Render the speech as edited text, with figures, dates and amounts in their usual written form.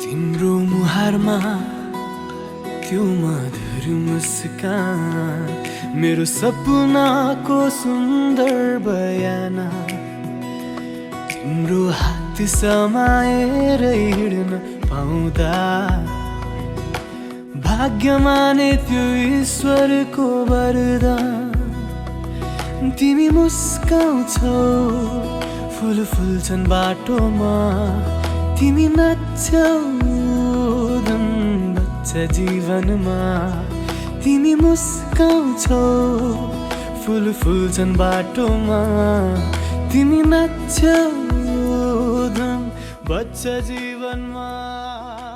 तिम्रो मुहारमा त्यो मधुर मुस्कान मेरो सपनाको सुन्दर बयान तिम्रो हात समाएर हिँड्न पाउँदा भाग्य माने त्यो ईश्वरको वरदान तिमी मुस्काउँछौ फुल फुल्छन् बाटोमा तिमी नाच्छौ धन बच्छ जीवनमा तिमी मुस्काउँछौ फुल फुल्छन् बाटोमा तिमी नाच्छौ धन बच्छ जीवनमा।